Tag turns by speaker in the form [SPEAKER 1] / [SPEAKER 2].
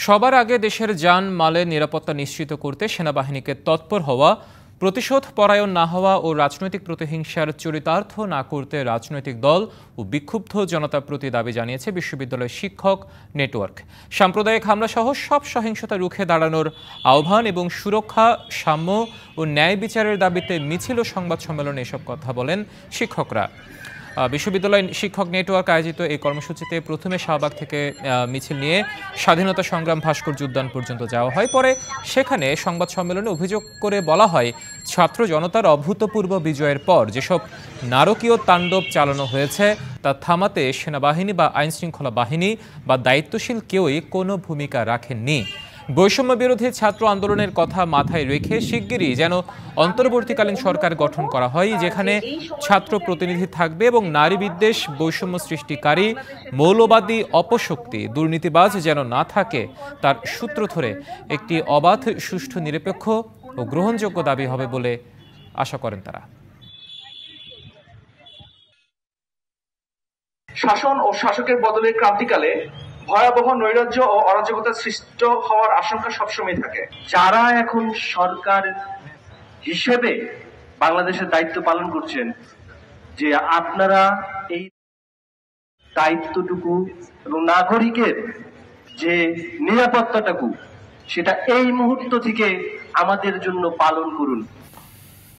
[SPEAKER 1] সবার আগে দেশের যান মালের নিরাপত্তা নিশ্চিত করতে সেনাবাহিনীকে তৎপর হওয়া, প্রতিশোধ পরায়ণ না হওয়া ও রাজনৈতিক প্রতিহিংসার চরিতার্থ না করতে রাজনৈতিক দল ও বিক্ষুব্ধ জনতার প্রতি দাবি জানিয়েছে বিশ্ববিদ্যালয় শিক্ষক নেটওয়ার্ক। সাম্প্রদায়িক হামলা সহ সব সহিংসতা রুখে দাঁড়ানোর আহ্বান এবং সুরক্ষা, সাম্য ও ন্যায় বিচারের দাবিতে মিছিল ও সংবাদ সম্মেলনে এসব কথা বলেন শিক্ষকরা। বিশ্ববিদ্যালয় শিক্ষক নেটওয়ার্ক আয়োজিত এই কর্মসূচিতে প্রথমে শাহবাগ থেকে মিছিল নিয়ে স্বাধীনতা সংগ্রাম ভাস্কর্য উদ্যান পর্যন্ত যাওয়া হয়। পরে সেখানে সংবাদ সম্মেলনে অভিযোগ করে বলা হয়, ছাত্র জনতার অভূতপূর্ব বিজয়ের পর যেসব নারকীয় তাণ্ডব চালানো হয়েছে তা থামাতে সেনাবাহিনী বা আইনশৃঙ্খলা বাহিনী বা দায়িত্বশীল কেউই কোনো ভূমিকা রাখেননি। বৈষম্য বিরোধী ছাত্র আন্দোলনের কথা মাথায় রেখে শিগগিরই যেন অন্তর্বর্তীকালীন সরকার গঠন করা হয়, যেখানে ছাত্র প্রতিনিধি থাকবে এবং নারী বিদ্বেষ, বৈষম্য সৃষ্টিকারী, মৌলবাদী অপশক্তি, দুর্নীতিবাজ যেন না থাকে, তার সূত্র ধরে একটি অবাধ, সুষ্ঠু, নিরপেক্ষ ও গ্রহণযোগ্য দাবি হবে বলে আশা করেন তারা।
[SPEAKER 2] শাসন ও শাসকের বদলের ক্রান্তিকালে ভয়াবহ নৈরাজ্য ও অরাজকতা সৃষ্টি হওয়ার আশঙ্কা সবসময় থাকে। যারা এখন সরকার হিসেবে বাংলাদেশের দায়িত্ব পালন করছেন, যে আপনারা এই দায়িত্বটুকু এবং নাগরিকের যে নিরাপত্তাটুকু সেটা এই মুহূর্ত থেকে আমাদের জন্য পালন করুন।